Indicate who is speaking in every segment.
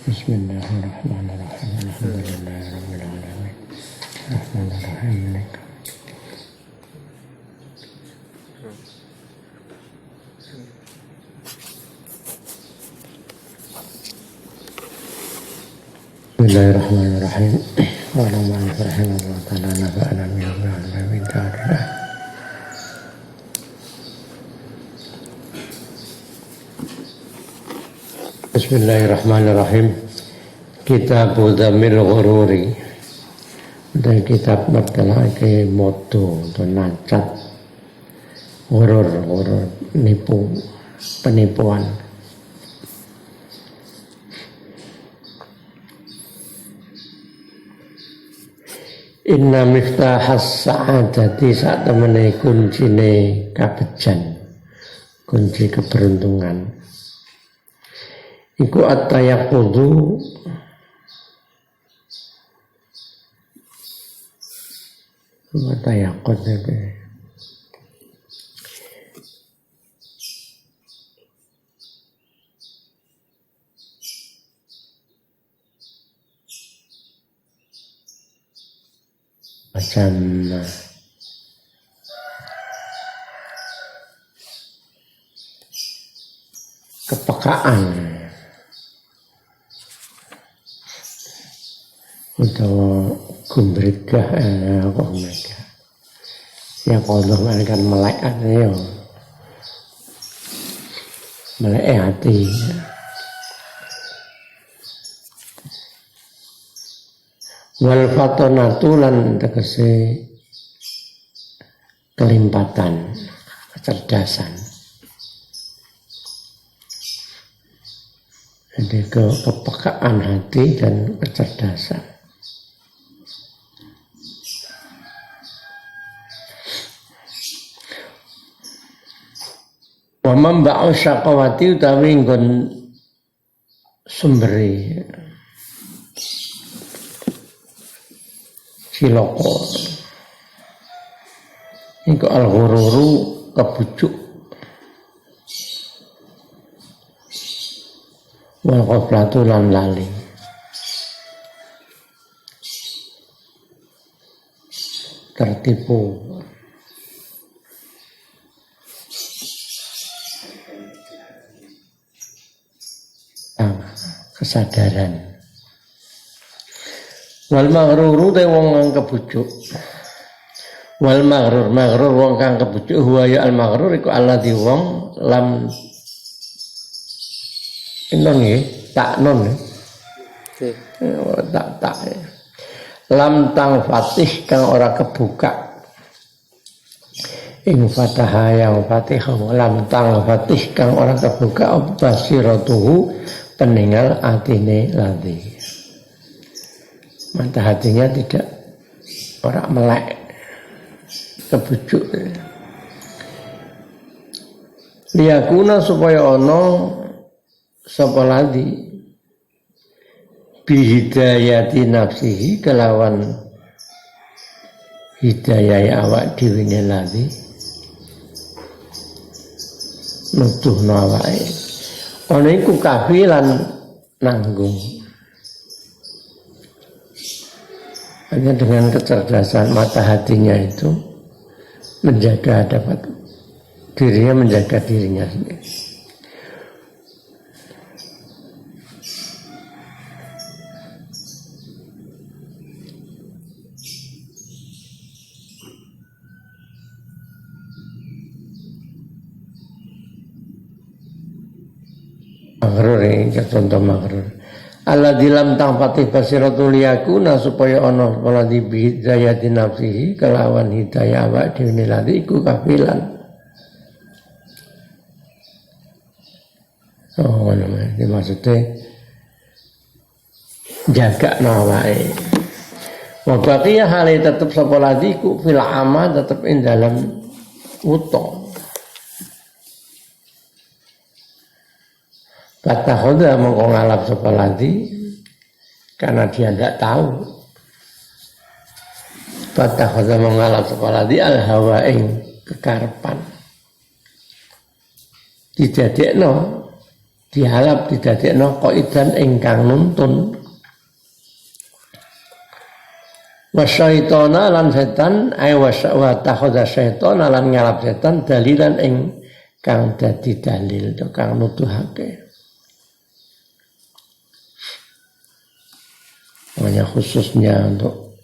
Speaker 1: Bismillahirrahmanirrahim. Alhamdulillahirabbil alamin. Arrahmanirrahim. Bismillahirrahmanirrahim. Bismillahirrahmanirrahim. Allah ta'ala nafa'ana min ta'ala. Bismillahirrahmanirrahim. Kitab Dzamil Ghururi. Dan kitab mertelake moto atau nacat ghurur nipu, penipuan. Inna miftahas sa'adati sak temene kuncine kabejan, kunci keberuntungan. Iku at-tayaqqudu at-tayaqqud itu. Macam kepekaan atau gumbrigah kok mereka ya kalau kan melek ya melek hati wal fatonatu lan tegese kelimpatan kecerdasan. Jadi kepekaan hati dan kecerdasan. Wa mamba'u syaqawati utawi nggon sumbere ciloko iku al-ghururu kebujuk wal ghaflatu lan lali tertipu kesadaran. Wal maghruru te wong kang kebujuk. Wal maghrur wong kang kebujuk huwa ya al maghrur iku alladzi wong lam non nggih tak non tak lam tang fatih kang ora kebuka ing fataha yang fatihah lam tang fatih kang ora kebuka basiratuhu peninggal atine ladzi mata hatinya tidak orang melek kebujuk liyakuna supaya ono sapa ladzi bihidayati nafsihi kelawan hidayah awak dhewe ne ladzi nuduhno awake ana iku kafilan nanggung. Hanya dengan kecerdasan mata hatinya itu menjaga dapat dirinya menjaga dirinya sendiri. Maghrur ini contoh maghrur. Allah dilam tang fatih basiratul yakuna supaya ono wala di hidayati nafsihi kelawan hidayah awak dhewe lati iku kafilan. Oh ngono iki maksudnya jaga nawake. Wa baqiya hale tetep sapa lati iku fil amal tetep ing dalam utang. Kata khoda mengko ngalap sapa lati karena dia tidak tahu. Kata khoda mengalap sapa lati al hawa ing kekarepan. Didadekno dihalap didadekno qaidan ingkang nuntun. Wasyaitona lan setan ay wa takhadha syaitona lan ngalap setan dalilan ingkang dadi dalil kang nuduhake. Hanya khususnya untuk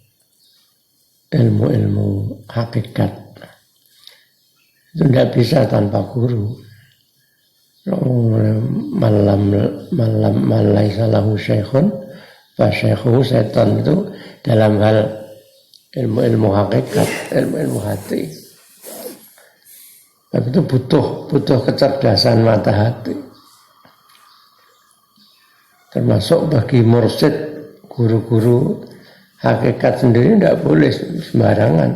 Speaker 1: ilmu-ilmu hakikat itu tidak bisa tanpa guru. Malam laisa lahu syekhun fa syekhu setan itu dalam hal ilmu-ilmu hakikat, ilmu-ilmu hati. Tapi itu butuh kecerdasan mata hati. Termasuk bagi mursyid, guru-guru hakikat sendiri tidak boleh sembarangan.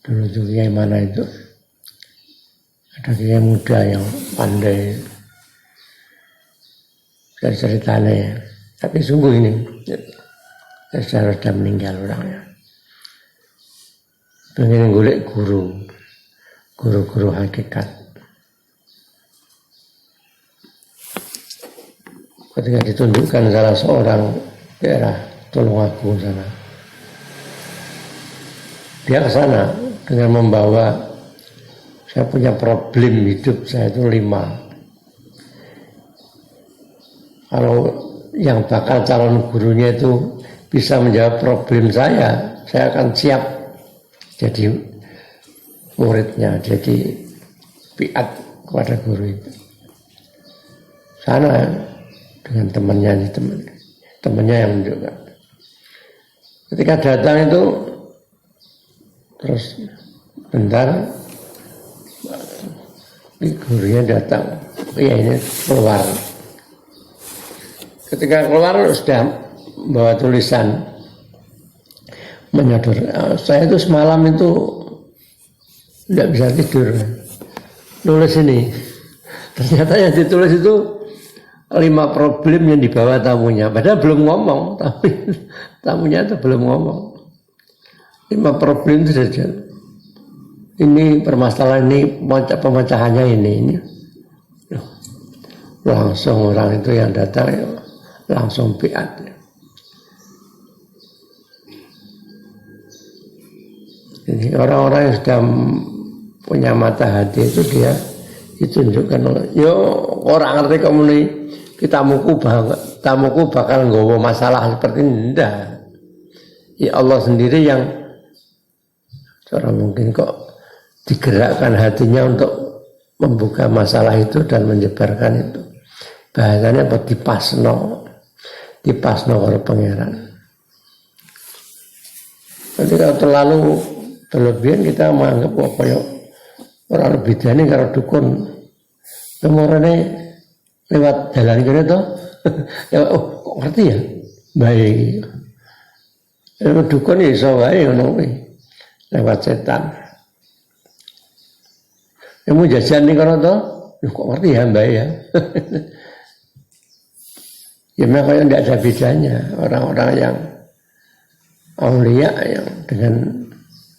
Speaker 1: Dulu tuh kiai mana itu ada kiai muda yang pandai ceritanya ya. Tapi sungguh ini saya sudah meninggal orangnya. Pengen golek guru hakikat. Ketika ditunjukkan salah seorang daerah Tulungagung sana, dia ke sana dengan membawa, saya punya problem hidup saya itu 5. Kalau yang bakal calon gurunya itu bisa menjawab problem saya akan siap jadi muridnya, jadi piat kepada guru itu. Sana dengan temannya yang menunjukkan. Ketika datang itu terus bentar gurunya datang, ya ini keluar. Ketika keluar sudah bawa tulisan menyodor, saya itu semalam itu tidak bisa tidur, nulis ini. Ternyata yang ditulis itu 5 problem yang dibawa tamunya, padahal belum ngomong, tapi tamunya itu belum ngomong. 5 problem itu saja. Ini permasalahan ini, pemecahannya ini. Langsung orang itu yang datang langsung piat. Jadi orang-orang yang sudah punya mata hati itu dia ditunjukkan oleh, yo orang ngerti kamu nih, tamuku bakal nggawa masalah seperti ini. Enggak. Ya Allah sendiri yang orang mungkin kok digerakkan hatinya untuk membuka masalah itu dan menyebarkan itu. Bahasanya apa? Dipasno oleh pangeran. Nanti kalau terlalu berlebihan kita menganggap kayak orang lebih dani karo dukun. Kemorane lewat jalan kene to. Ya kok ngerti ya? Baik. Lewat dukun ya iso wae ngono kuwi. Lewat setan. Kamu jajan nih kalau toh, kok ngerti ya mbak ya? Ya memang kayak tidak ada bedanya orang-orang yang aulia yang dengan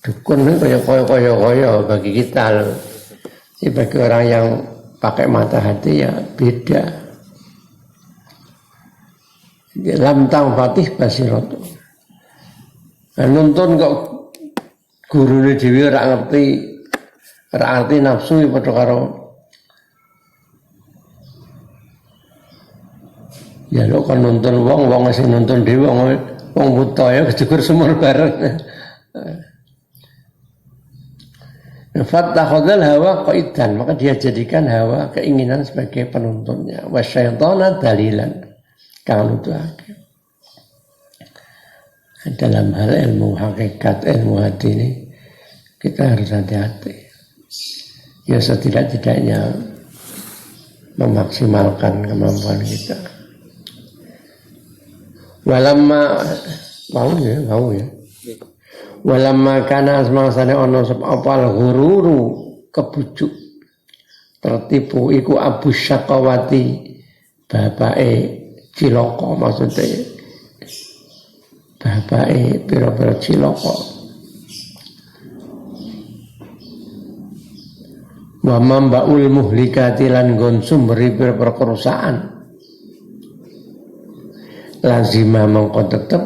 Speaker 1: dukun ini kayak koyo bagi kita loh. Bagi orang yang pakai mata hati ya beda. Lam tang fatih basiratu. Nah, nuntun kok guru ini dewi ora ngerti nafsu padha karo ya lo kan nuntun wong sing nuntun dhewe wong buta ya kejegur sumur bareng. Fattakhadzal hawa qaidan, maka dia jadikan hawa keinginan sebagai penuntunnya. Wasyaitana dalilan kang nuduhake. Dalam hal ilmu hakikat, ilmu hati ini kita harus hati-hati. Ya setidak-tidaknya memaksimalkan kemampuan kita. Walamma mau ya. Walamma kana asmangsane ana apa ghururu kebujuk tertipu iku Abu Syaqawati bapake cilaka maksudnya bapake pira-pira cilaka. Wa mambaul muhlikati lan nggon sumberi pira-pira kerusakan. Lazima mongko tetep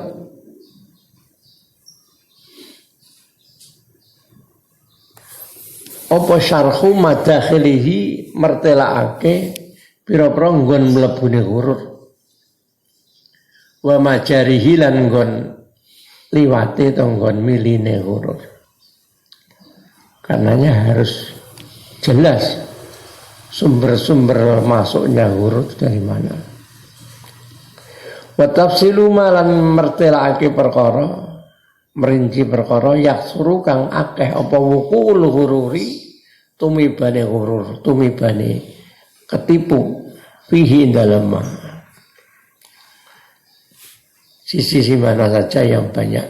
Speaker 1: apa syarhu madakhilihi mertelaake pira-pira nggon mlebune huruf wa majarihi lan nggon liwate to nggon miline huruf. Karenanya harus jelas sumber-sumber masuknya huruf dari mana. Wa tafsilu malan mertelaake perkara merinci perkara yaksuru kang akeh apa wuqul hururi tumibane hurur tumibane ketipu fihi dalam sisi mana saja yang banyak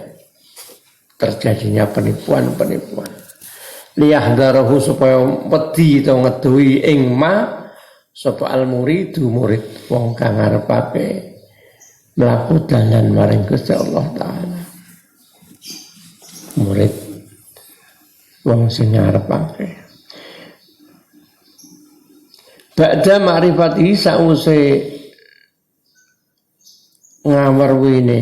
Speaker 1: terjadinya penipuan-penipuan. Liyahdarahu supaya wedi atau ngeduhi ing ma sapa al muridu murid wong kang ngarepake mlaku dalan maring Gusti Allah taala. Murid wong sing ngarepake ba'da ma'rifati sause ngawerwine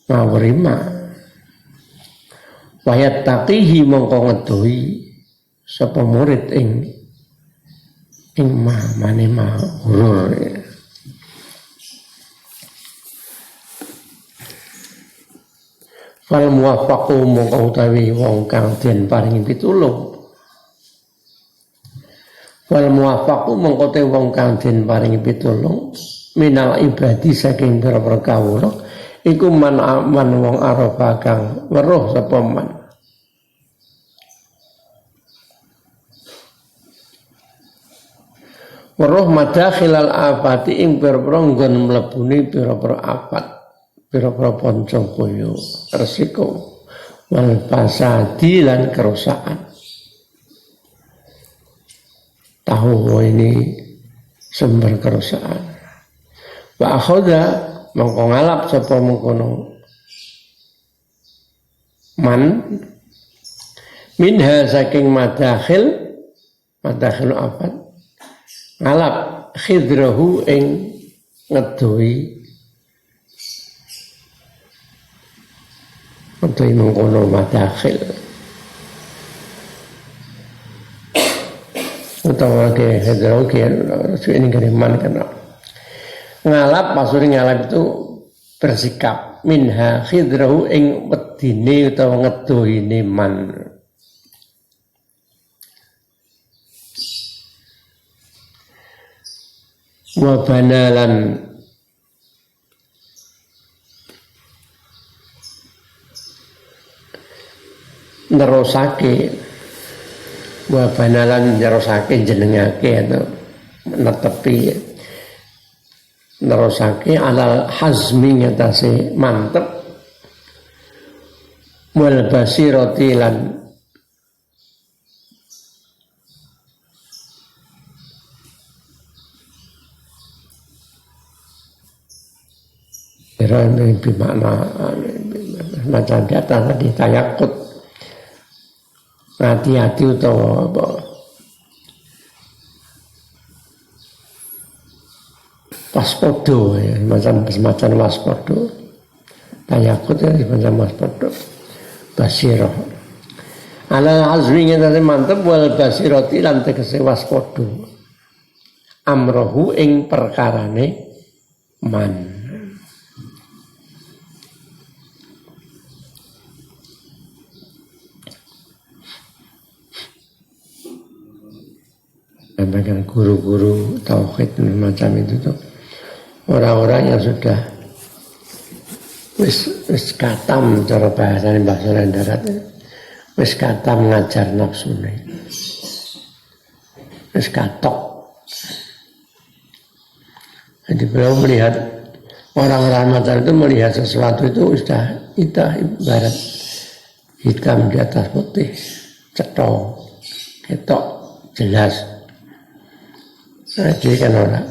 Speaker 1: ngawrima wayat taqihi mongko ngedohi sapa murid ing mane hurur. Fal muwaffaqu mongko utawi wong kang den paringi pitulung. Fal muwaffaqu mongko te wong kang den paringi pitulung minal ibadi saking para kawula iku man wong arafa kang weruh sapa man. Weruh madakhilal afati ing pira-pira nggon mlebune pira-pira afat. Pira-pira panca kaya resiko wal fasadi lan kerusakan. Tahu ini sumber kerusakan. Wa akhadha mongko ngalap sapa mengkono man minha saking madakhil afat ngalap khidrahu ing ngedohi untuk mengkono madakhil utawa ke hidrogen ini kiriman kena ngalap maksudnya ngalap itu bersikap minha khidrahu ing wedine utawa ngedohine man wa banalan nerosake wa banalan nerosake jenengake atau netepi nerosake alal hazmi ngatasi mantep wal basirati lan ini bermakna macam di atas tadi tayakut hati-hati utawa apa waspodo ya semacam waspodo tayakut ya semacam waspodo basirah ala azminya tadi mantep wal basirati lan tegese waspodo amrohu ing perkarane man bahkan guru-guru tauhid macam itu tuh orang-orang yang sudah wis katam cara bahasanya bahasa darat wis katam ngajar nafsune wis katok. Jadi beliau melihat orang-orang macam itu melihat sesuatu itu sudah ibarat hitam di atas putih cetok ketok jelas. Jadi kan orang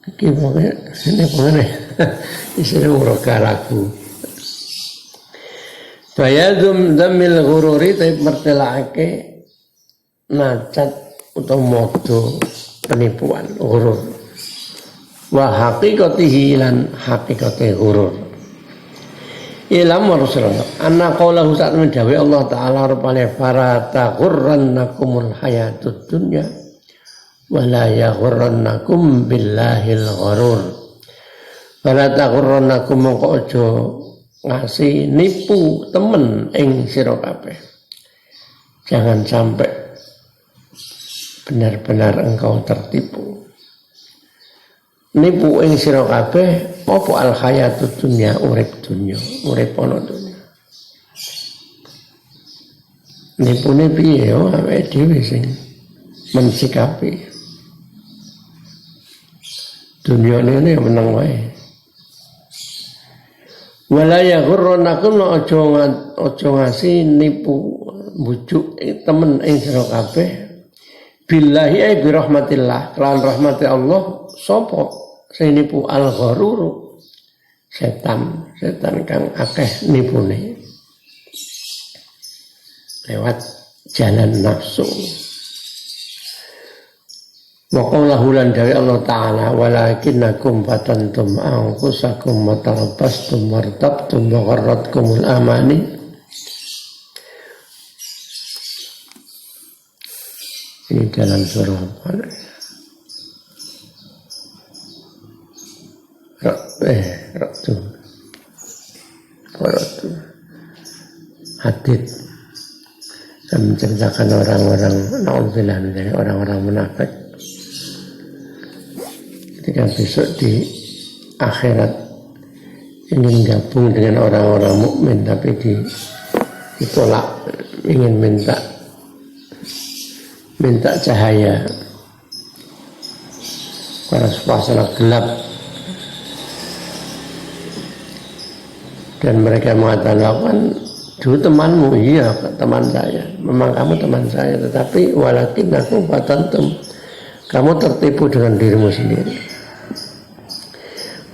Speaker 1: Iki pokoke ini pokoke isine uroga lagu. Bayadum damil ghururi tapi mertelake nacat utawa modo penipuan ghurur. Wa haqiqatihi lan haqiqate ghurur. Ilam Rasulullah anna qaulahu saat mendawi Allah taala rupane farata ghurrannakumul hayatud dunya wala yaghurrannakum billahil gharur. Farata ghurrannakum mongko aja ngasih nipu temen ing sira kabeh. Jangan sampai benar-benar engkau tertipu. Nipu ing sira kabeh apa al hayatud dunya urip dunya, urip ana dunya. Nipune piye yo awake dhewe sing mensikapi. Dunya ini meneng wae. Wala yaghurrannakum aja ngasih nipu bujuk temen ing sira kabeh. Billahi ay bi rahmatillah, kelawan rahmati Allah sapa sing nipu al-gharur setan kang akeh nipune lewat jalan nafsu. Wa qawlahu lan dari Allah taala walakinnakum fatantum anfusakum wa tarabbastum wartabtum wa gharratkumul amani. Ini dalam surah apa? Ratu Hadid. Saya menceritakan orang-orang na'udzubillah dari orang-orang munafik. Ketika besok di akhirat ingin gabung dengan orang-orang mukmin tapi ditolak, ingin minta cahaya karena suasana gelap, dan mereka mengatakan dulu temanmu, iya teman saya, memang kamu teman saya, tetapi walakin aku fatantum, kamu tertipu dengan dirimu sendiri.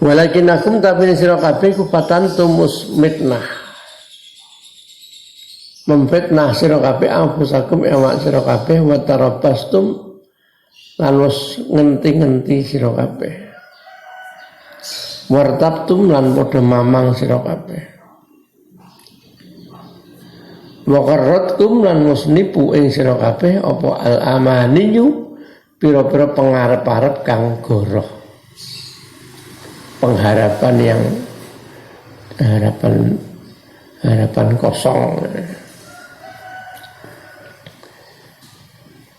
Speaker 1: Walakin aku tapi sira kabeh ku fatantum musmitnah, memfitnah sira kabeh anfusakum awak sira kabeh wa tarabbastum lan wis ngenti-ngenti sira kabeh wartabtum lan padha mamang sira kabeh wa gharratkum lan wis nipu ing sira kabeh apa al amaniyu pira-pira pengarep-arep kang goroh, pengharapan yang harapan kosong.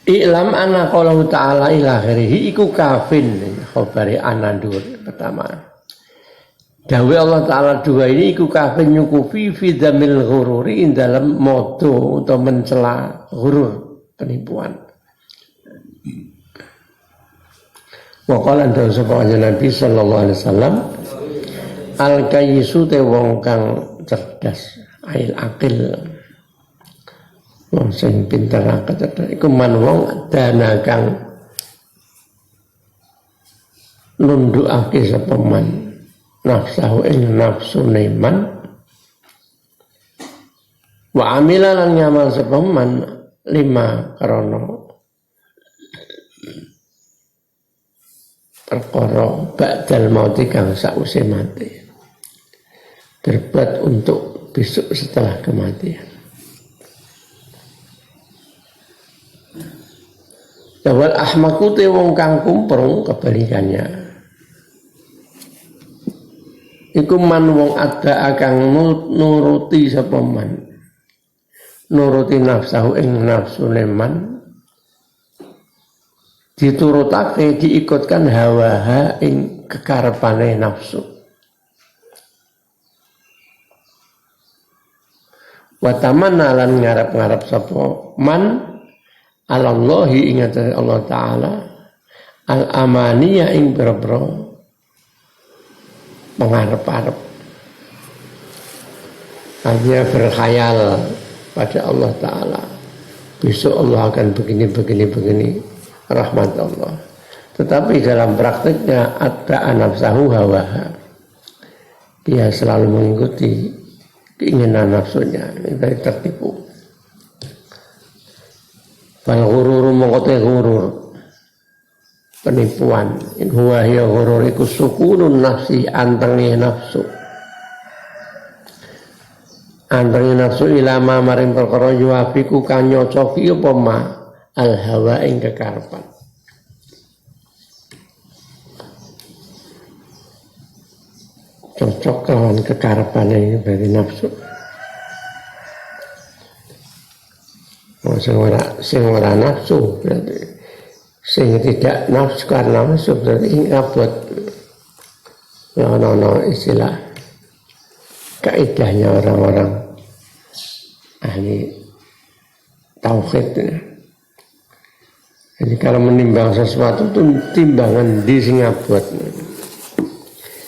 Speaker 1: I'lam anna qaulahu ta'ala ila akhirih iku kafin khabari anandur pertama. Dawe Allah Ta'ala dua ini iku kafin nyukupi fi dzamil ghururi dalam modo atau mencela ghurur, penipuan. Wa qala sapa Nabi sallallahu alaihi wasallam al-kayyisu te wong kang cerdas, ail akil. Wong sing pinter akeh iku man wong dana kang nundukake sapa man nafsahu ing nafsune man wa amila lan ngamal sapa man lima karana perkara ba'dal mauti kang sause mati, berbuat untuk besok setelah kematian. Wal ahmaku te wong kang kumprung kebalikannya. Iku man wong ada kang nuruti sapa man. Nuruti nafsahu ing nafsune man. Diturutake diikutkan hawa ing kekarepane nafsu. Wa tamanna lan ngarep-ngarep sapa man Allahi ingat Allah Ta'ala al-amaniya ing bro mengarep-arep, hanya berkhayal pada Allah Ta'ala besok Allah akan begini rahmat Allah, Tetapi dalam praktiknya ada nafsahu hawaha. Dia selalu mengikuti keinginan nafsunya, dari tertipu. Fal ghururu mengkote ghurur, penipuan. In huwa hiya ghurur iku sukunun nafsi, antenge nafsu. Antenge nafsu ilama maring perkara yuafiku kang nyocoki apa ma al hawa ing kekarepan. Cocok kawan kekarepan ini berarti nafsu. Sing ora nafsu berarti sing tidak nafsu karena nafsu berarti ngabot. No istilah kaidahnya orang-orang ahli tauhid. Jadi kalau menimbang sesuatu itu timbangan di sing abot.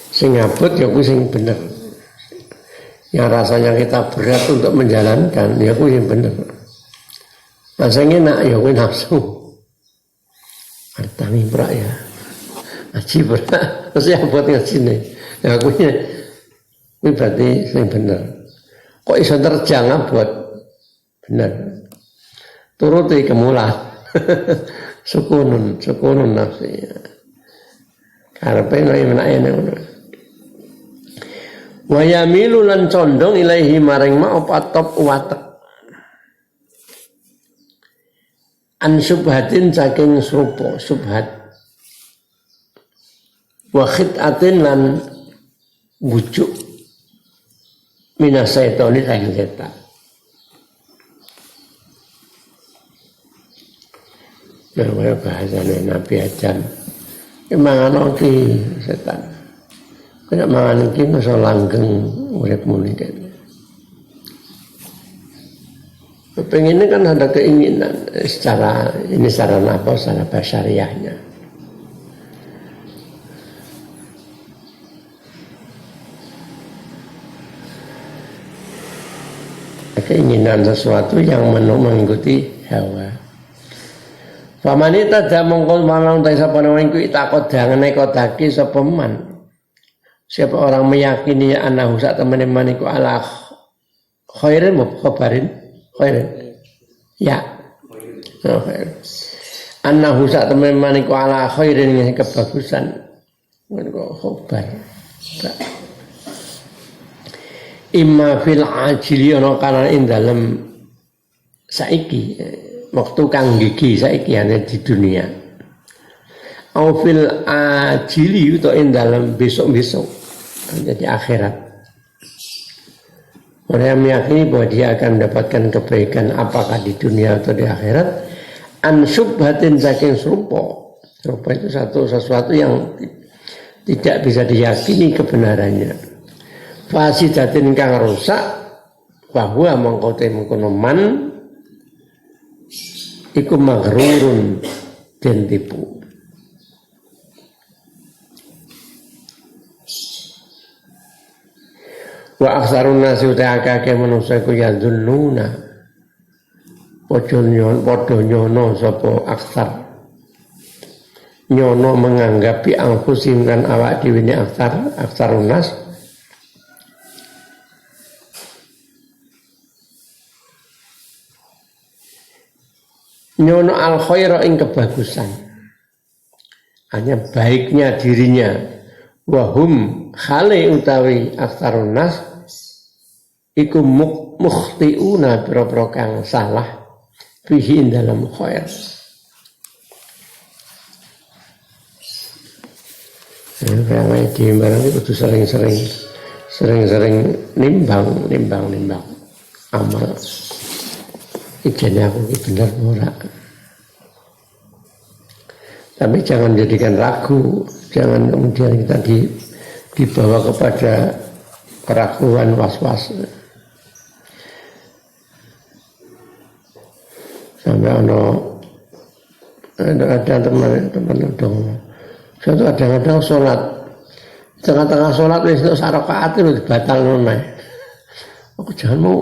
Speaker 1: Sing abot ya kuwi sing bener. Yang rasanya kita berat untuk menjalankan ya kuwi sing bener. Rasanya enak ya kuwi nafsu. Artane prak ya. Aji berat, terus abot ngajine. Ya kuwi berarti sing bener. Kok iso terjang abot? Bener. Turuti kemulah. Sukunun nafsi. Karepe menake ngono. Wa yamilu lan condong ilaihi maring ma opatop watek. An subhatin saking serupa subhat. Wa khitatin lan bujuk minas syaitani saking setan. Nah, bahasane Nabi Adam. Mangan iki setan. Kena mangan iki iso langgeng uripmu niki. Pengennya kan ada keinginan secara nafas, secara basyariahnya. Keinginan sesuatu yang mengikuti hawa. Pamanita dah mongkol malang tak sapa nang iku takut jangan nekodake sapa man. Siapa orang meyakini anahu sak teman-teman iku ala khairin mukhabarin khairin. Ya. Khair. Anahu sak teman-teman iku ala khairin ing kebagusan. Ngono khabar. Imma fil ajili ana kana ing dalem saiki waktu kang gigi saiki ana di dunia. Au fil ajili utawa ing dalem besok-besok. Jadi akhirat. Orang yang meyakini bahwa dia akan mendapatkan kebaikan apakah di dunia atau di akhirat. An subhatin saking serupa. Serupa itu sesuatu yang tidak bisa diyakini kebenarannya. Fasidatin kang rusak bahwa mengkote mengkono man iku maghrurun den tipu. Wa aksarun nasi utai akake manusia ku yadzunnuna podo nyono sapa aksar nyono menganggapi angkusim kan awak dhewe ne aksarun nas nyono al khaira ing kebagusan hanya baiknya dirinya wahum khale utawi aksarun nas iku mukhtiuna boro-boro kang salah fihi dalam khair. Ramai di barang itu sering-sering nimbang amal. Ijane aku iki bener ora. Tapi jangan jadikan ragu, jangan kemudian kita dibawa kepada keraguan was-was. Sampai ada teman dong. Saya kadang-kadang sholat, tengah-tengah sholat itu sarakaat itu batal nona. Aku jangan mau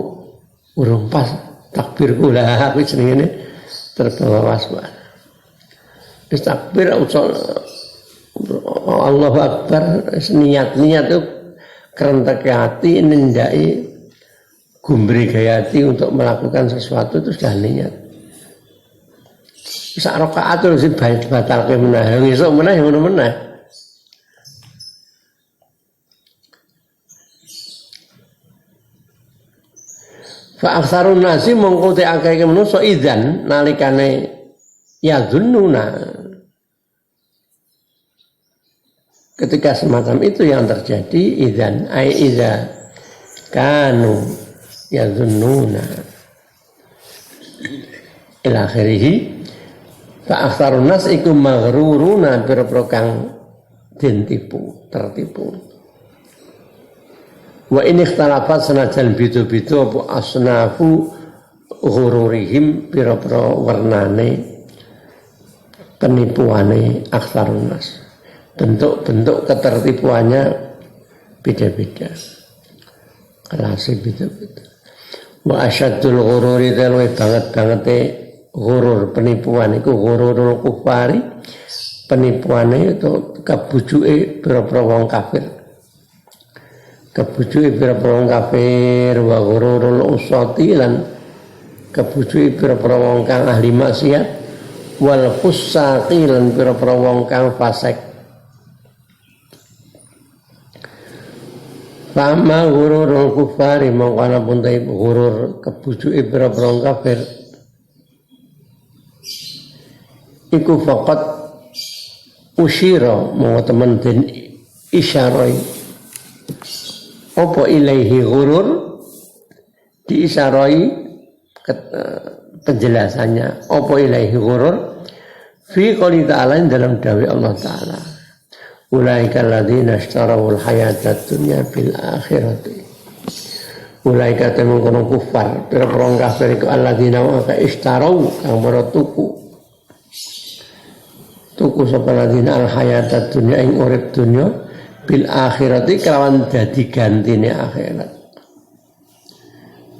Speaker 1: urung pas takbirku lah, aku jeneng ini terbawa was-was. takbir usul Allahu Akbar, niat itu kerentek hati, nindai gumbri gaya hati untuk melakukan sesuatu itu sudah niat. Sak rakaat terus batal ke menah, esuk menah ngono menah. Fa aktsarun nasi mongko te akeh manusa idzan nalikane ya dunnuna. Ketika semacam itu yang terjadi idzan ai idza kanu ya dunnuna ila akhirih fa aktsarun nas iku maghruruna pira-pira kang den tipu tertipu. Wa in ikhtalafat sanajan beda-beda apa asnafu ghururihim pira-pira warnane penipuane aktsarun nas. Bentuk-bentuk ketertipuannya beda-beda. Kelasnya beda-beda. Wa asyaddul ghururi luwih banget-bangete ghurur penipuan iku ghururul kufari. Penipuane itu kebujuke pira-pira wong kafir. Kebujuke pira-pira wong kafir wa ghururul usati lan kebujuke pira-pira wong kang ahli maksiat wal fusaqi lan pira-pira wong kang fasik. Fama ghururul kufari mongkana pun ta ghurur kebujuke pira-pira wong kafir iku faqat usyira mau temen den isyarai apa ilaihi ghurur diisyarai penjelasannya apa ilaihi ghurur fi qouli ta'ala dalam dawai Allah Ta'ala ulaika alladzina ishtarawul hayatad dunya bil akhirati ulaika temen kono kufar pira-pira kafir iku alladzina wa ishtarau kang mara tuku sapa alladzina al hayatad dunya ing urip dunya bil akhirati kelawan dadi gantine akhirat.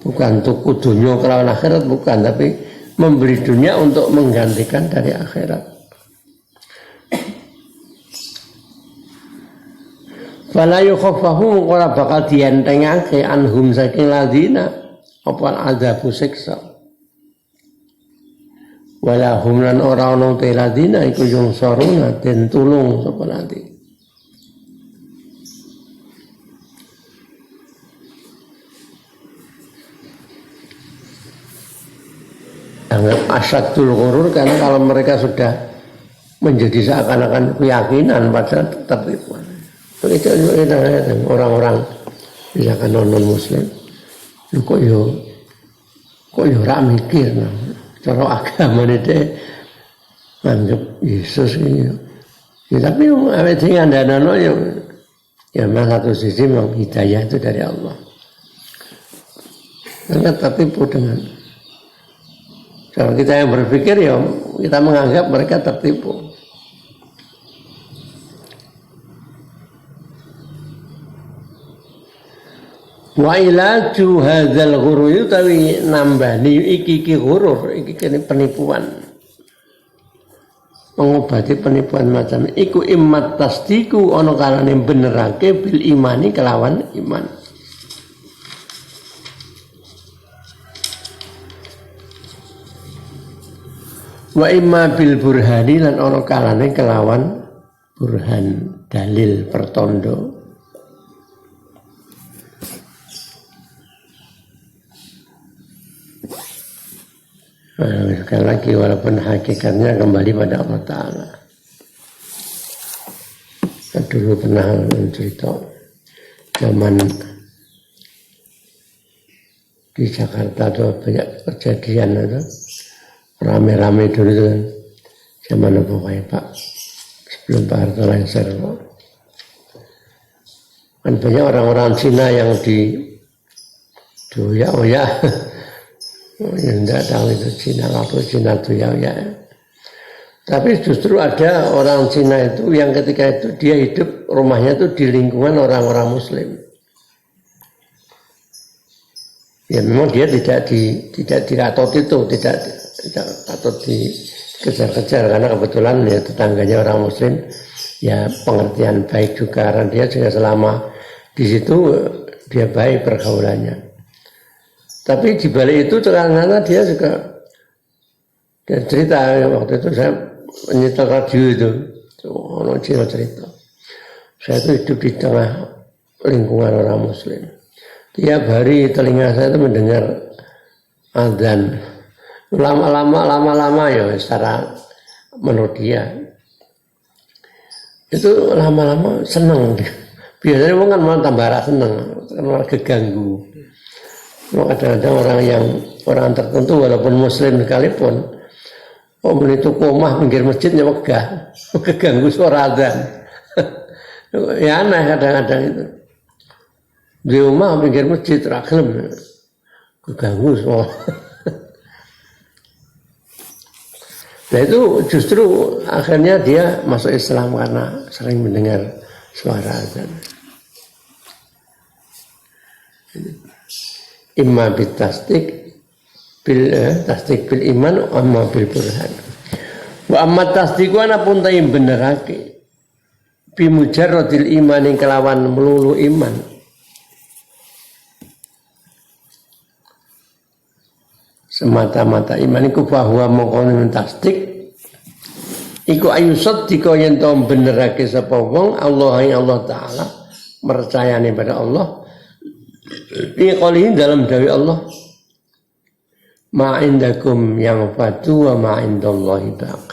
Speaker 1: Bukan tuku dunia kelawan akhirat, bukan, tapi memberi dunia untuk menggantikan dari akhirat. Fala yukhaffahu ora bakal dientengake anhum saking ladina apa adzabu siksa. Wala hum lan ora ono te ladina iku yung saruna den tulung sapa ladina. Anggap asyadul ghurur karena kalau mereka sudah menjadi seakan-akan keyakinan padahal tertipu. Itu orang-orang misalkan non-muslim kok yo ora mikir cara agama ini anggap Yesus ini ya, tapi awet sing andanono ya malah satu sisi memang hidayah itu dari Allah. Mereka tertipu dengan kalau kita yang berpikir ya kita menganggap mereka tertipu. Wa ilaju hadzal ghurur utawi nambani iki ghurur iki kene penipuan. Mengobati penipuan macam iku immat tasdiku ana kalane benerake bil imani kelawan iman. Wa imma bil burhani lan ana kalane kelawan burhan dalil pertondo. Sekali lagi walaupun hakikatnya kembali pada Allah Ta'ala. Dulu pernah cerita zaman di Jakarta itu banyak kejadian itu rame-rame dulu itu kan zaman apa Pak sebelum Pak Harto lengser kan banyak orang-orang Cina yang di doyak-oyak. Yang tidak tahu itu Cina apa Cina itu ya. Tapi justru ada orang Cina itu yang ketika itu dia hidup rumahnya itu di lingkungan orang-orang Muslim. Ya memang dia tidak diatot itu, tidak atau kejar-kejar karena kebetulan ya tetangganya orang muslim, ya pengertian baik juga karena dia juga selama di situ dia baik pergaulannya. Tapi di balik itu ternyata dia juga dia cerita waktu itu saya menyetel radio itu, orang cerita. Saya itu hidup di tengah lingkungan orang muslim. Tiap hari telinga saya itu mendengar azan. Lama-lama ya secara menurut dia itu lama-lama seneng. Biasanya orang kan malah tambah seneng karena keganggu. Kadang-kadang orang tertentu walaupun muslim sekalipun, itu komah pinggir masjidnya megah, keganggu suara azan. Ya aneh kadang-kadang itu. Di rumah pinggir masjid rakyat keganggu suara. Nah itu justru akhirnya dia masuk Islam karena sering mendengar suara azan. Imma bitasdik bil iman amma bil burhan. Wa amma tasdiqu ana pun taim benerake bi mujarradil iman ing kelawan melulu iman. Semata-mata iman iku bahwa mongkon tasdik iku ayusad dika yen to benerake sapa wong Allah taala percayane pada Allah ini qalihin dalam dawuh Allah ma indakum yang fatu wa ma indallahi baq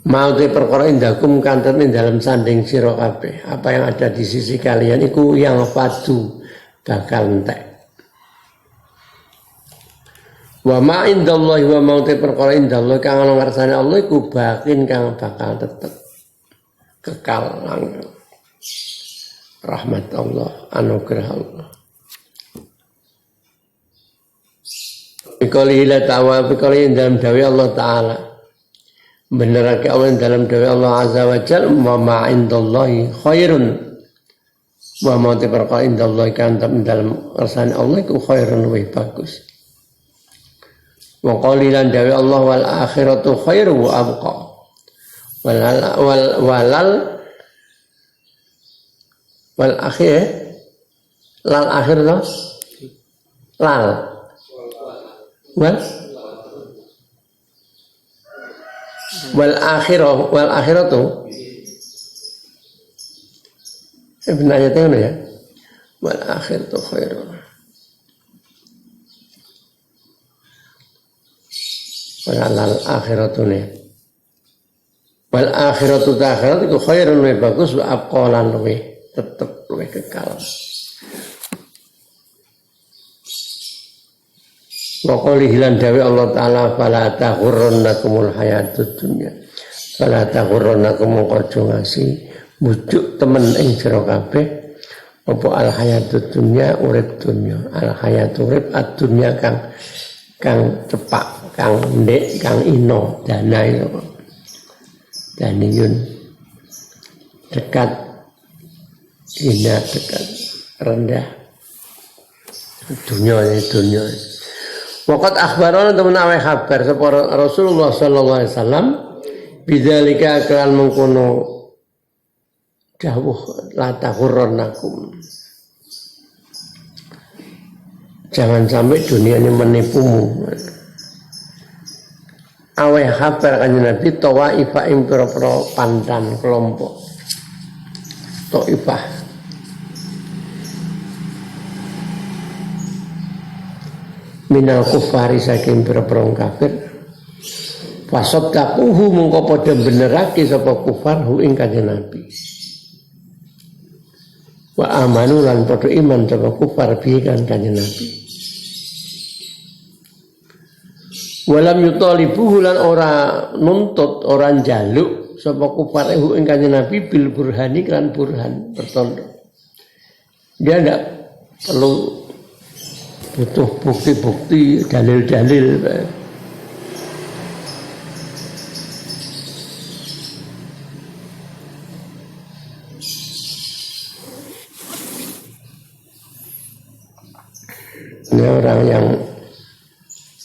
Speaker 1: mau te perkara indakum kanten ing dalam sanding sira kabeh apa yang ada di sisi kalian iku yang fatu bakal entek. Wa ma indallahi wa ma te perkara indallah kang ana ngarsane Allah iku bakin kang bakal tetep kekal langgeng. Rahmat Allah, anugerah Allah. Bikali la ta'ala bikali dalam dawai Allah Ta'ala. Benerake Allah dalam dawai Allah Azza wa Jalla wa ma indallahi khairun. Wa ma te perkara indallahi kang dalam ngarsane Allah iku khairun wa bagus. Wa qalilan dawi Allah wal akhiratu khairu wa abqa. Wal akhir lal akhir to lal wal akhiratu sebenarnya itu ya wal akhiratu khairu. Wal akhiratu ne. Wal akhiratu akhirat itu khairun wa bagus wa abqalan luwih tetep luwih kekal. Wa qalihi lan dawi Allah taala fala taghurrannakumul hayatud dunya. Fala taghurrannakum qad ngasi mujuk temen ing sira kabeh apa al hayatud dunya urip dunya. Al hayatud urip ad-dunya kang cepak, kang ndek, kang ino, dana itu. Daniyun dekat, hina dekat, rendah. Dunia. Waqat akhbarana temen aweh kabar sapa Rasulullah sallallahu alaihi wasallam bidzalika kelan mengkono dawuh la taghurrannakum. Jangan sampai dunia ini menipumu. Aweh kabar kanjeng Nabi tawaifah ing pira-pira pantan kelompok. Taifah minal kufari saking pira-pira kafir. Fasaddaquhu mongko padha benerake sapa kufar hu ing kanjeng Nabi. Wa amanu lan padha iman sapa kufar bi kan kanjeng Nabi. Walam yutalibuhu lan ora nuntut, ora njaluk sapa kufar hu ing kanjeng Nabi bil burhani kan burhan bertanda. Dia tidak perlu butuh bukti-bukti, dalil-dalil. Ini orang yang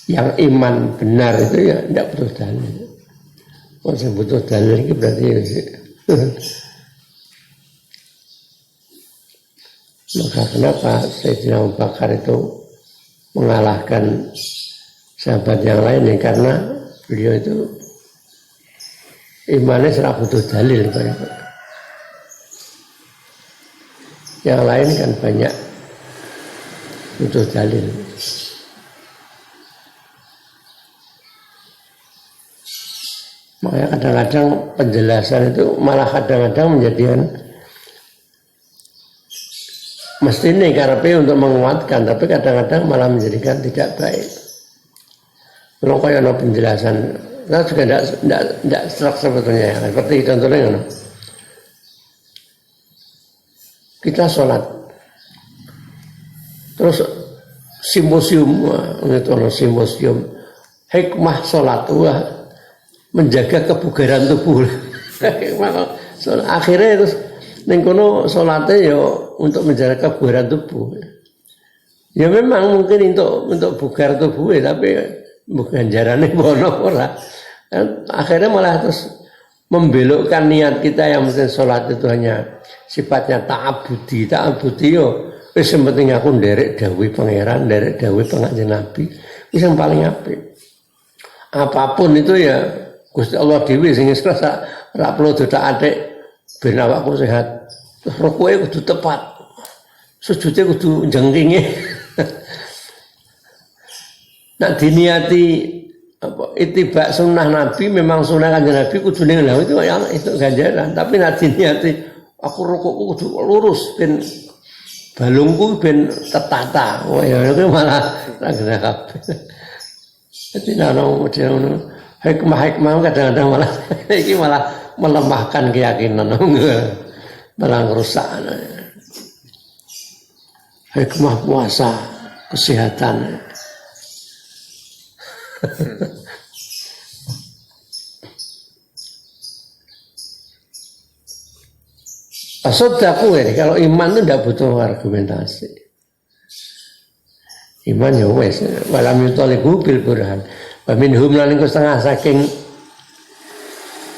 Speaker 1: yang iman benar itu ya tidak butuh dalil. Yang butuh dalil ini berarti ya, maka kenapa Sayyidina Abu Bakar itu mengalahkan sahabat yang lain ya, karena beliau itu imannya serah butuh dalil. Yang lain kan banyak butuh dalil. Makanya kadang-kadang penjelasan itu malah kadang-kadang menjadikan mesti ini karepe untuk menguatkan, tapi kadang-kadang malah menjadikan tidak baik. Kalau kayak ada penjelasan, saya juga tidak serak sebetulnya ya. Seperti contohnya, kita sholat, terus simposium, hikmah sholat, menjaga kebugaran tubuh. Akhirnya terus ning kono salate ya untuk menjaga kebugaran tubuh. Ya memang mungkin untuk bugar tubuh tapi bukan jarane bono ora. Akhirnya malah terus membelokkan niat kita yang mesti salat itu hanya sifatnya ta'abudi yo wis penting aku nderek dawuh pangeran, nderek dawuh pengajian Nabi, wis yang paling apik. Apapun itu ya Gusti Allah dhewe sing ikhlas ora perlu dodak atik ben awakku sehat. Terus rukuke kudu tepat. Sujude kudu jengkinge. Nak diniati apa itibak sunnah Nabi, memang sunnah Kanjeng Nabi kudu ning lha itu ganjaran, tapi nak diniati aku rukukku kudu lurus ben balungku ben tertata. Oh ya itu malah ra kena kabeh. Dadi ana hikmah kadang-kadang malah iki malah melemahkan keyakinan, malah merusak. Hikmah puasa, kesehatan. Asoddaku ya, kalau iman itu tidak butuh argumentasi. Iman ya wes, walam yutalibu bil burhan. Wa minhum lan iku setengah saking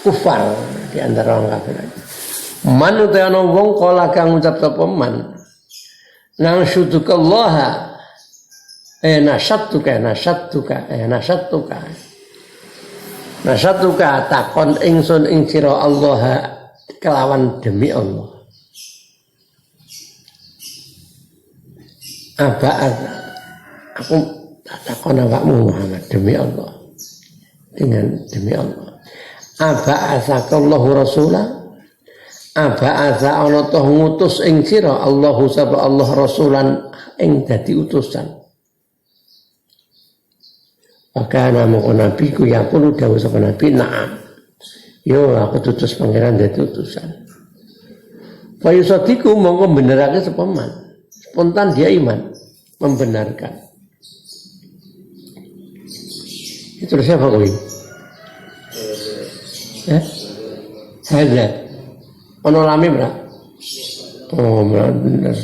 Speaker 1: kufar di antara orang kafir. Man uta ana wong kala kang ngucap sapa man. Nang syudukallaha nasyatuka takon ingsun ing sira Allah kelawan demi Allah. Aku takon awakmu Muhammad demi Allah, dengan demi Allah. Aba'atsakallahu rasulah, aba'atsa ana toh ngutus ing sira Allahu sapa Allah rasulan ing dadi utusan. Maka nama Nabi ku yang pun dawuh sapa Nabi, na'am. Yo aku tutus pangeran dadi utusan. Fa yusadiku mongko benerake sapa man. Spontan dia iman, membenarkan. Itu siapa kau ini? Hadza. Ono lami bra. Oh, benar.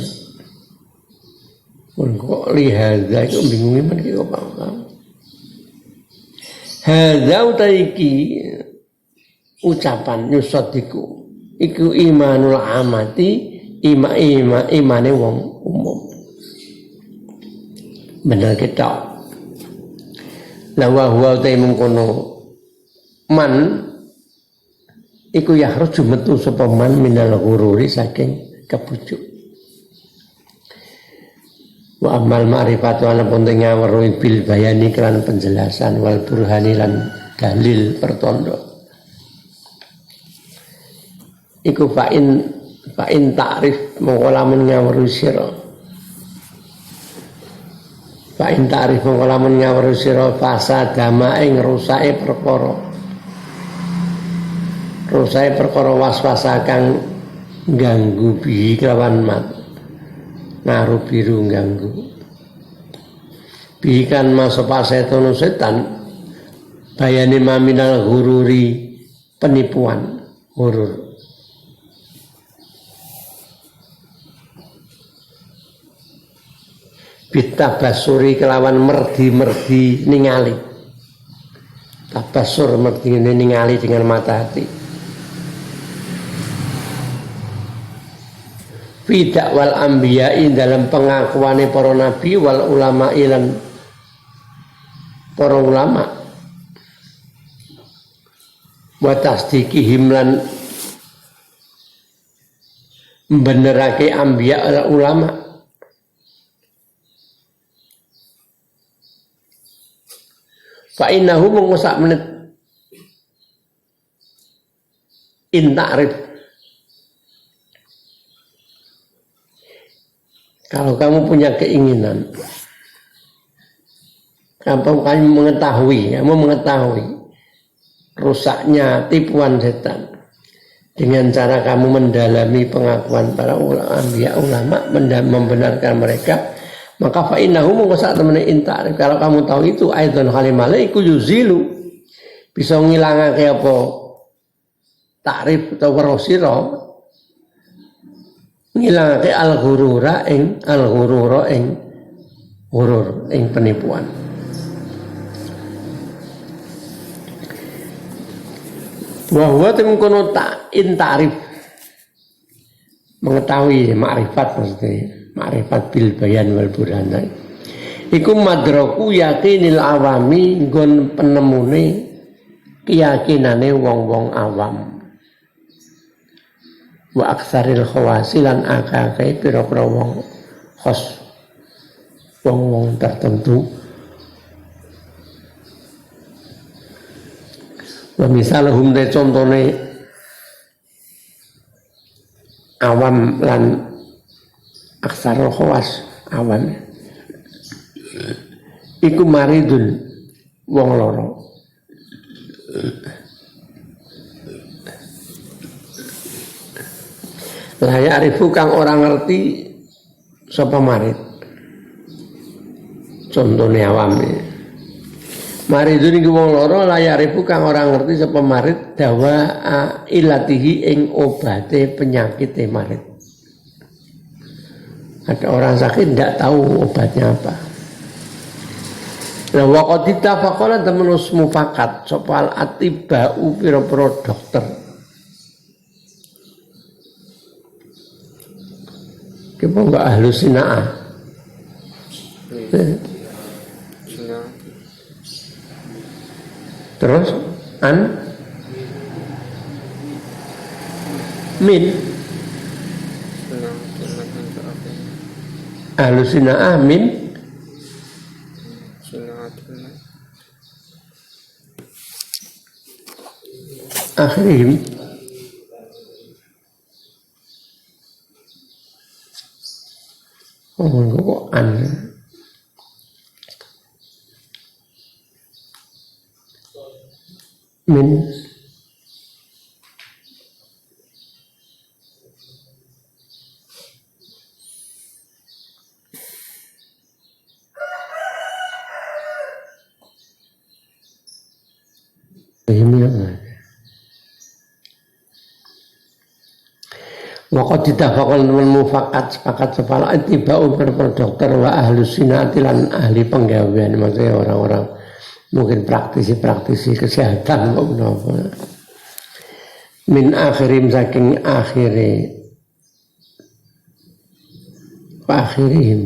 Speaker 1: Kok lihadza itu bingung iman ki kok paham. Hadza utaiki ucapan yusadiku iku imanul amati imane wong umum. Bener kita. Lawa huwa utai mengkono man iku yahruju metu sapa man minal ghururi saking kebujuk. Wa amal ma'rifatu ana pentingnya weruhi bil bayani kelan penjelasan wal burhani lan dalil pertondo. Iku fa'in ta'rif mongko lamun ngawruhi sira. Fa'in ta'rif mongko lamun ngawruhi sira fasadama ing rusake perkara. Rusake perkara waswasa kang ganggu bihi kelawan mat. Naru biru ganggu. Bikan masuk setan setan bayani maminal hururi penipuan hurur. bitabasuri kelawan merdi-merdi ningali. Tabasur merdi ningali dengan mata hati. Fidak wal anbiya'i dalam pengakuane para nabi wal ulama ilan para ulama. Wa tasdikihim lan benerake anbiya al ulama. Fa innahu mengusak menit intarif. Kalau kamu punya keinginan, kamu mengetahui rusaknya tipuan setan dengan cara kamu mendalami pengakuan para ulama, membenarkan mereka, maka fa innahu mengkosak temen intarif. Kalau kamu tahu itu aidon halimale iku yuzilu bisa ngilangake apa takrif atau warosira, ngilangake al-ghurura ing ghurur ing penipuan. Wa huwa temkono tak intarif mengetahui makrifat, maksudnya makrifat bil bayan wal burhana iku madraku yakinil awami nggon penemune keyakinane wong-wong awam wa aksaril khawasilan akake pira-pira wong khos wong-wong tertentu. Wa misalhum de contone awam lan aksarul khawas awam iku maridun wong loro. Lah ya arifu kang ora ngerti sapa marid. Contone awam maridun iku wong loro layarifu kang ora ngerti sapa marid dawa ilatihi ing obate penyakite marid. Ada orang sakit tidak tahu obatnya apa. Lah waqad ittafaqala temenus mufakat sapa al atibau pira-pira dokter. Kepo enggak ahlu sina'ah. Terus min alusina amin akhirim kok min waqad ditafaqal mufakat sepakat sepala itibau per dokter wa ahlus sinati lan ahli penggawean, maksudnya orang-orang mungkin praktisi kesehatan kok menapa min akhirim saking akhire akhirim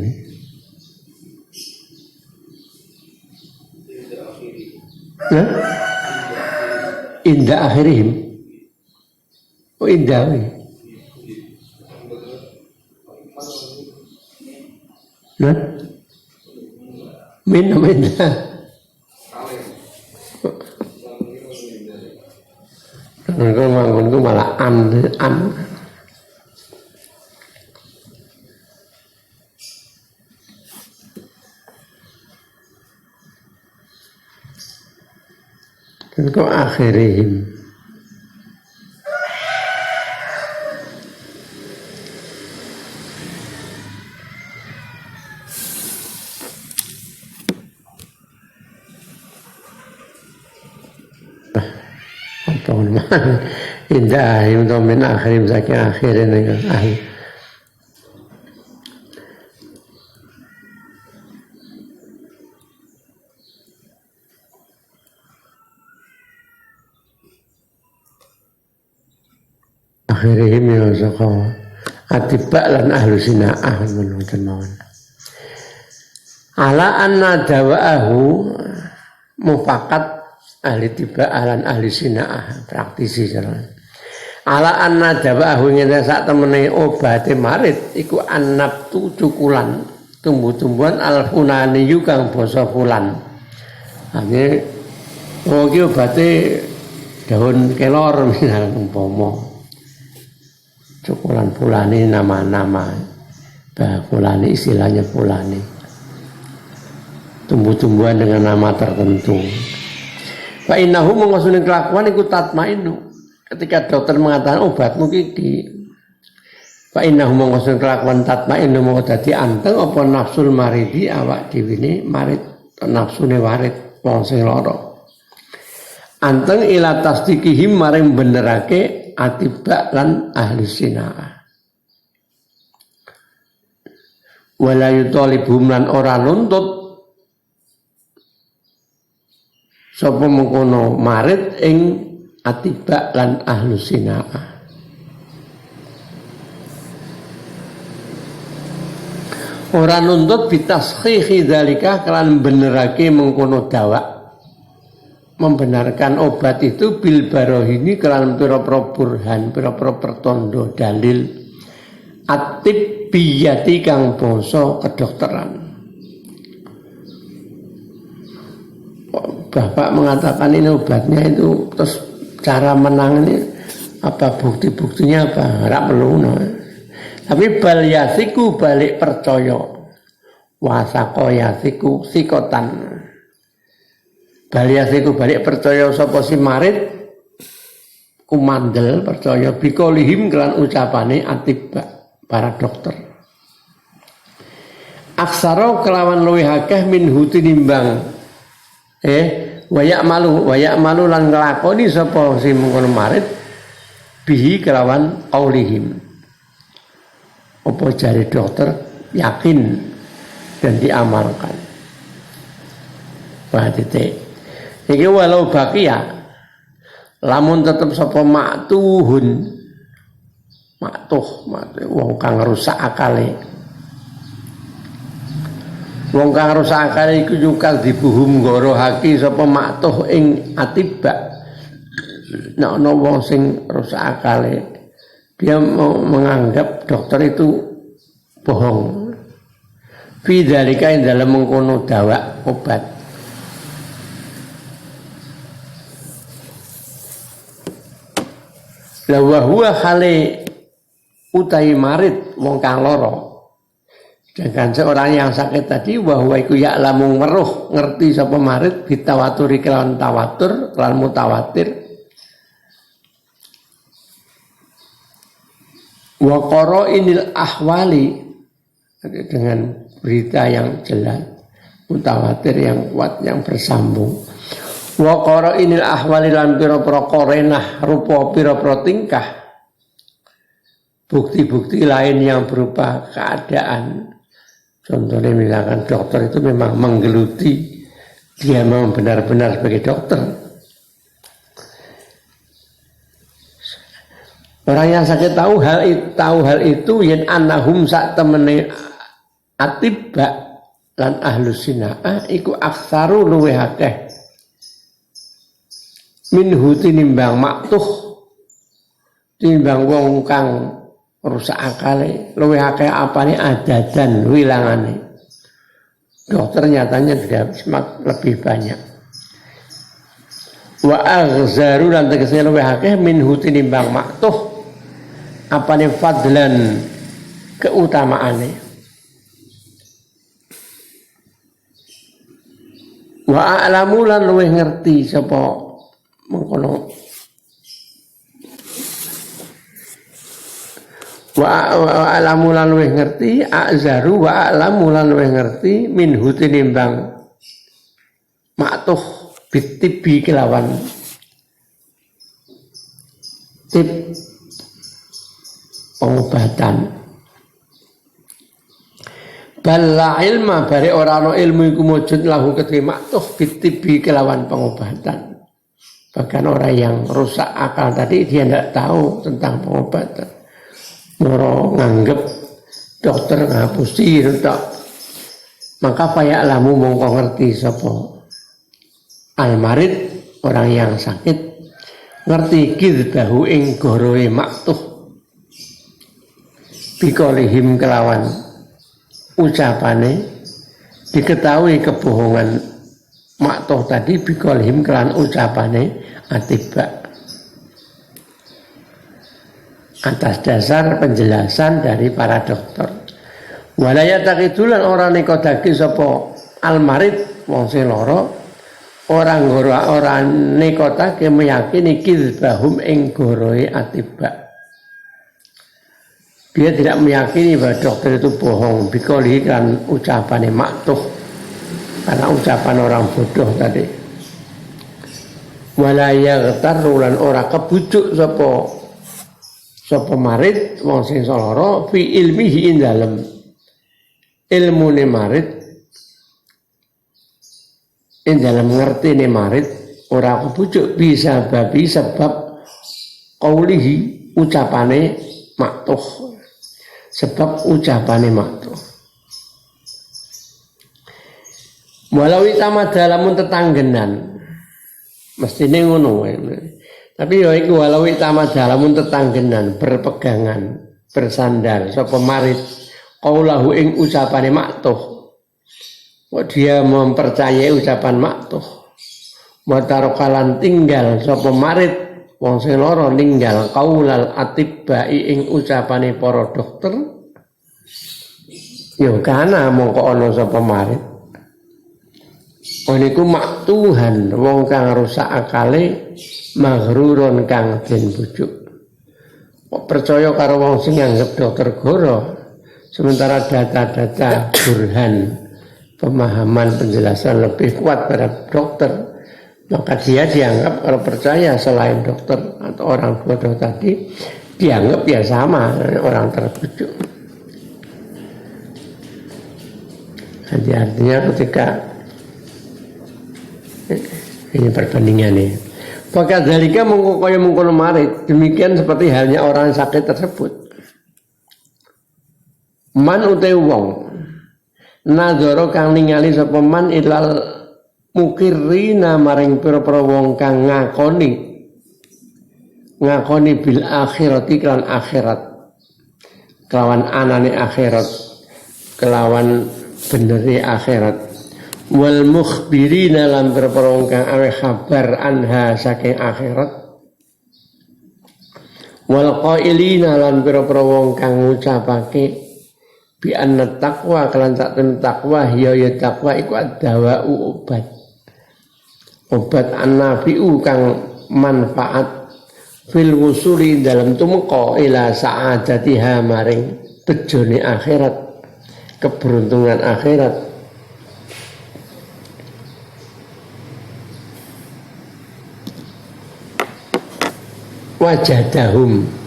Speaker 1: inda akhirim inda min engko manggonku malah an. Engko akhirihim. Indah untuk min akhirim saking akhirin ahli akhirihim ya saka atibak lan ahlu sinaah menungken mawon ala anna dawa'ahu mufakat ahli tibak lan ahli sinaah praktisi jalan ala anna dawa'ahu ngene sak temene obate marit iku annabtu cukulan tumbuh-tumbuhan al-funani kang basa fulan ane iki obate daun kelor misalnya umpama cukulan fulani nama-nama fulani istilahnya fulani tumbuh-tumbuhan dengan nama tertentu fa innahu mengusune kelakuan iku tatmainu ketika dokter mengatakan obatmu iki fa innahu mengusune kelakuan tatmainu mau dadi anteng apa nafsul maridi awak dhewe ne marid nafsune warid wong sing lara anteng ila tasdikihim maring benerake atibak lan ahli sinaah wala yutalibhum lan ora nuntut sapa mengkono marid ing atibak lan ahli sinaah ora nuntut bitashihi dzalika kelan benerake mengkono dawa membenarkan obat itu bil barohini kelan pira-pira burhan pira-pira pertondo dalil atibiyati kang basa kedokteran. Bapak mengatakan ini obatnya itu terus cara menangani apa bukti-buktinya apa ora perlu no. Tapi bal yasiku balik percaya wasaqo yasiku sikotan Baliasiku balik percaya sapa si marid kumandel percaya bikolihim kelan ucapane atibak para dokter. Aksara kelawan luwih akeh min huti nimbang wayak malu lan nglakoni sapa si mengkono marid bihi kelawan qaulihim. Apa jari dokter yakin dan diamalkan. Wah titik. Iki walau bakia lamun tetep sapa maktuhun maktuh wong kang rusak akale iku juga dibuhum gorohaki sapa maktuh ing atibak nek ana wong sing rusak akale dia menganggap dokter itu bohong fi dzalika ing dalem mengkono dawa obat la huwa hale utai marid wong kang lara sedangkan seorang yang sakit tadi bahwa iku ya lamun weruh ngerti sapa marid bitawaturi kelawan tawatur lan mutawatir wa qara'inil ahwali dengan berita yang jelas mutawatir yang kuat yang bersambung wa qara'inil ahwali lan pira-pira qarenah rupa pira-pira tingkah bukti-bukti lain yang berupa keadaan contohnya misalkan dokter itu memang menggeluti dia memang benar-benar sebagai dokter orang yang sakit tahu hal itu yen annahum sak temene atibak lan ahlus sinaah iku aksaru luwih akeh minhu tinimbang maktuh tinimbang wong kang rusak akale luwih akeh apane adadan wilangane dokter nyatanya tidak lebih banyak wa aghzaru lan tegese luwih akeh minhu tinimbang maktuh apane fadlan keutamaane wa a'lamu lan luwih ngerti sapa mengkono wa alamu lan luwih ngerti azaru wa alamu lan luwih ngerti min hutinimbang maktuh bitibi kelawan tip pengobatan balla ilma bare ora ana ilmu iku mujud lahu ketrima maktuh bitibi kelawan pengobatan Bahkan orang yang rusak akal tadi dia tidak tahu tentang pengobatan. Moro nganggep dokter ngapusi tak. Maka payak lamu mongko ngerti sapa almarid orang yang sakit ngerti kidbahu ing goroe maktuh bikolihim kelawan ucapane diketahui kebohongan maktuh tadi bikolihim kelawan ucapane atibak atas dasar penjelasan dari para dokter. Walaya takidulan orang nekodaki sapa almarid wong sing lara orang nekodaki meyakini kidbahum ing goroe atibak. Dia tidak meyakini bahwa dokter itu bohong bikoli kan ucapannya maktuh karena ucapan orang bodoh tadi. Walaya tarulan orang kebujuk sapa marid wong sing lara fi ilmihi ing dalem ilmune marid ing dalam ngertine marid ora kebujuk bisa babi sebab qaulihi ucapane maktuh sebab ucapane maktuh walau itamada lamun tetanggenan mestine ngono tapi ya iku walau itamada lamun tetanggenan berpegangan bersandar sapa marid qaulahu ing ucapane maktuh. Dia mempercayai ucapan maktuh. Wa tarokalan tinggal sapa marid wong sing lara ninggal qaulal atibbai ing ucapane para dokter. Ya kana mongko ana sapa marid. Niku maktuhan wong kang rusak akale maghrurun kang den bujuk. Kok percaya karo wong sing nganggep dokter goro. Sementara data-data burhan pemahaman penjelasan lebih kuat pada dokter, maka dia dianggap kalau percaya selain dokter atau orang bodoh tadi dianggap ya sama orang terbujuk. Jadi artinya ketika ini perbandingan nih. Maka dalika mengkokoyo mengkono marit demikian seperti halnya orang sakit tersebut. Man utai wong nadzara kang ningali sapa man ilal mukirrina maring pira-pira wong kang ngakoni bil akhirati kelawan akhirat kelawan anane akhirat kelawan beneri akhirat wal mukhbirina lan pira-pira wong kang awe kabar anha saking akhirat wal qailina lan pira-pira wong kang ngucapake bi anna taqwa kelan sak ten takwa ya takwa iku dawa obat annafiu kang manfaat fil wusuli dalam tumeka ila sa'adatiha maring tejone akhirat keberuntungan akhirat wajadahum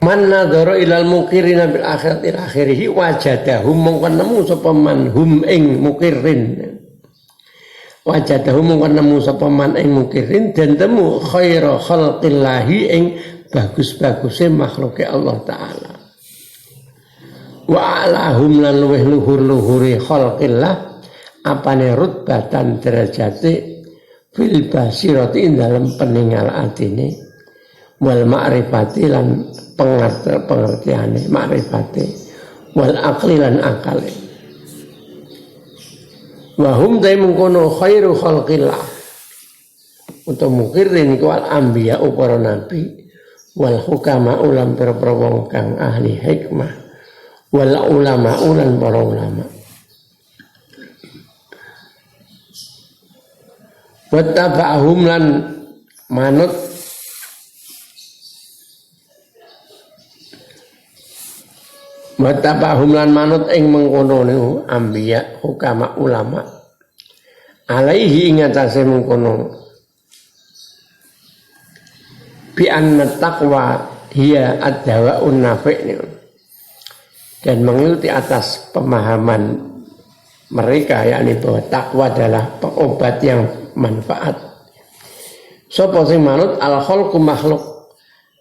Speaker 1: man nadzara ilal mukirina bil akhirati akhirih wajadahum mongko nemu sapa man hum ing mukirin wajadahum mongko nemu sapa man ing mukirin dan temu khaira khalqillahi ing bagus-baguse makhluke Allah taala wa alahum lan luweh luhur-luhure khalqillah apane rutbatan derajate fil basirati dalam peninggal atine wal ma'rifati lan pengertiane makrifate wal aqli lan akale wa hum mengkono khairu khalqillah untuk mukirin iku al anbiya para nabi wal hukama ulam para wong kang ahli hikmah wal ulama ulan para ulama wa tabahum lan manut Watabahum lan manut ing mengkono niku anbiya hukama ulama alaihi ing atase mengkono bi anna taqwa hiya ad-dawa'un nafi', dan mengikuti atas pemahaman mereka, yakni bahwa takwa adalah pengobat yang manfaat. Sapa sing manut al khalqu makhluk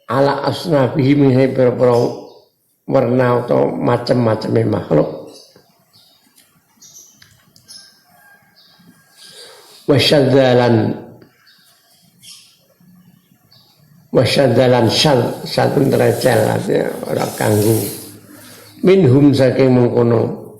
Speaker 1: ala asnabihi min hebro warna atau macam-macam makhluk. Wasyadzalan satu derajat ya, ora kanggu minhum saking mengkono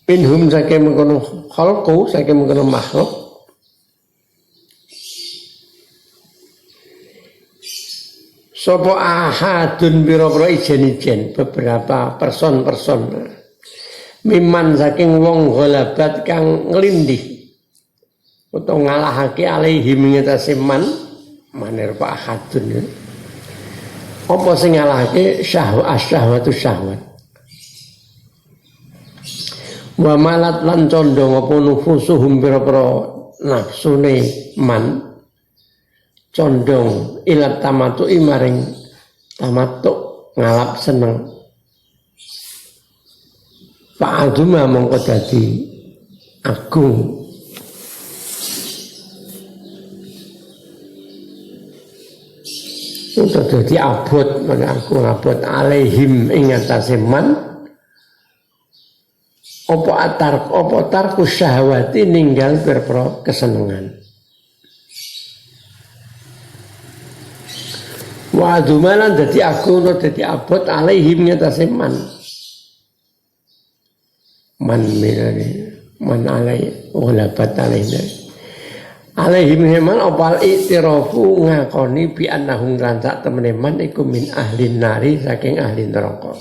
Speaker 1: minhum saking mengkono khalqu saking mengkono makhluk sapa ahadun biro-biro ijen-ijen beberapa person miman saking wong ghalabat kang nglindih utawa ngalahake alaihi mengatasi man rupa ahadun ya. Apa sing ngalahake syahwatu syahwat wa malat lan condong apa nufusuhum biro-biro nafsune man condong ilat tamatu imaring tamatu ngalap seneng fa'aduma mongko dadi agung untuk dadi abot mana agung abot alaihim ing atase man apa tarku syahwati ninggal berpro kesenengan. Wa adumalan dadi agung dadi abot alaihim ngatasi man mirani man alai ghalabat alaihim man opal i'tirafu ngakoni bi annahum rantak temene man iku min ahli nari saking ahli neraka.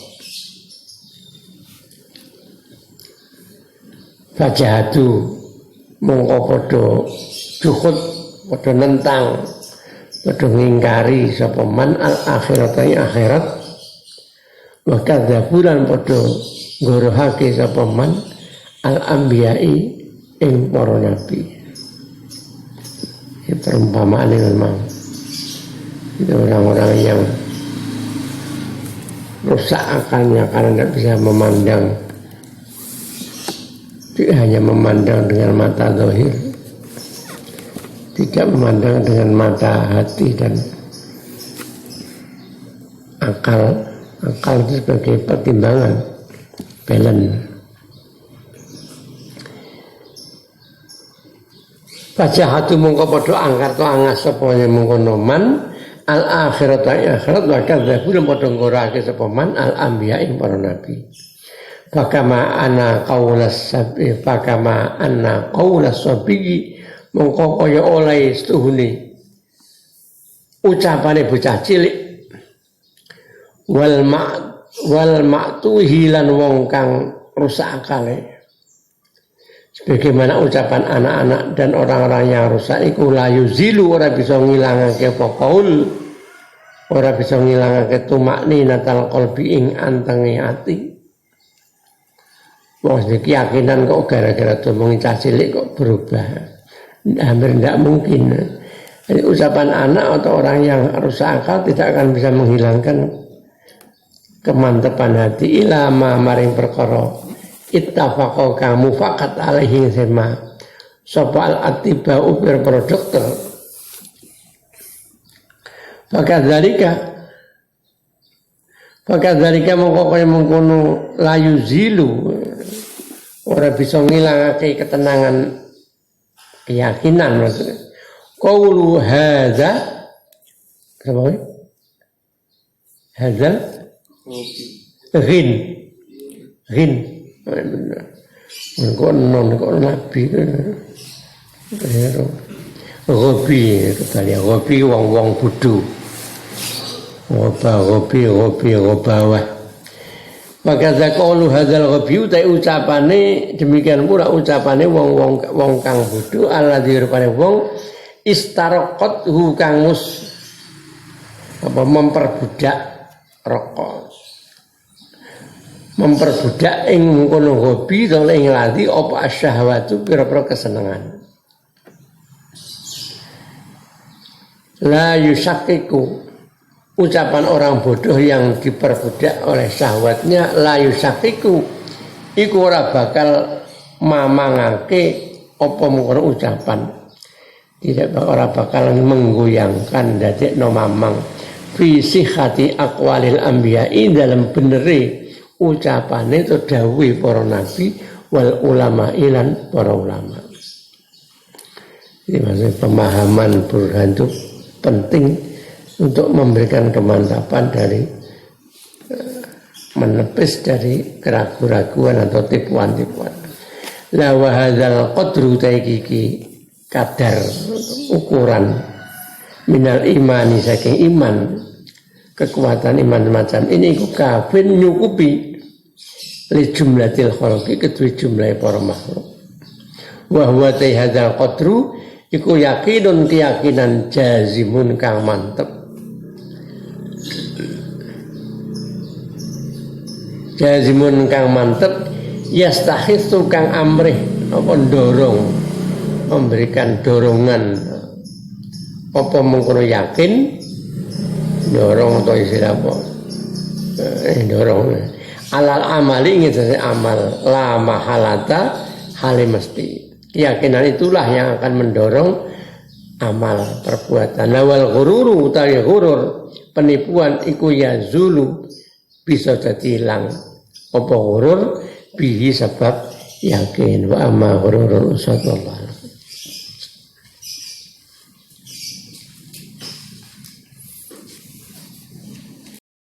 Speaker 1: Fajahatu mongko padha cukup padha nentang padha ngingkari sapa man al akhirat wa kadzabulan padha ngorohake sapa man al anbiya'i ing para nabi. Ini perumpamaan ini memang itu orang-orang yang rusak akalnya karena tidak bisa memandang, tidak hanya memandang dengan mata zahir, tidak memandang dengan mata hati dan akal itu sebagai pertimbangan balance. Fajahatu mongko padha angkar to angas sapa mengkono man al akhirat wa kadzabu padha ngorake sapa man al anbiya ing para nabi. Fakama ana qaulas sabi mongko kaya oleh setuhune ucapane bocah cilik wal ma'tuhi lan wong kang rusak akale. Sebagaimana ucapan anak-anak dan orang-orang yang rusak iku la yuzilu ora bisa ngilangake qaul, ora bisa ngilangake tumakni natal qalbi ing antenge ati. Wong keyakinan kok gara-gara omong cah cilik kok berubah. Hampir tidak mungkin. Jadi ucapan anak atau orang yang rusak akal tidak akan bisa menghilangkan kemantapan hati ilama maring perkara ittafaqo kamu fakat alaihi sema sapa al-attiba upir produkter fakadzalika mongko kaya mengkono layu zilu ora bisa ngilangake ketenangan keyakinan maksudnya qaulu hadza apa hadza ghin kok nabi hobi kali hobi wong bodho hobi bawah maka zakulu hadzal hobi utai ucapane demikian pula ucapane wong kang bodho alladzi rupane wong istaraqat hu kang apa memperbudak rokok. Memperbudak ing kono hobi to ing lati apa asyahwatu pira-pira kesenengan. La yusakiku, ucapan orang bodoh yang diperbudak oleh syahwatnya, la yusakiku iku ora bakal mamangake apa mengkono ucapan, tidak bakal menggoyangkan dadekno mamang fi sihhati aqwalil anbiya'i dalam benere ucapane itu dawuh para nabi wal ulama ilan para ulama. Ini maksudnya pemahaman burhan itu penting untuk memberikan kemantapan dari menepis dari keraguan-raguan atau tipuan-tipuan. La wa hadzal qadru taikiki kadar ukuran minal imani saking iman, kekuatan iman semacam ini iku kafin nyukupi li jumlatil khalqi kedua jumlah para makhluk. Wa huwa hadzal qadru iku yakinun keyakinan jazimun kang mantep. Jazimun kang mantep yastahisu kang amrih apa dorong, memberikan dorongan apa mengkono yakin dorong atau istilah apa dorong alal amali ingin amal la mahalata hal mesti. Keyakinan itulah yang akan mendorong amal perbuatan. Lawal ghururu utawi ghurur penipuan iku yazulu bisa jadi hilang. Apa ghurur bihi sebab yakin wa amma ghururul usat wallah.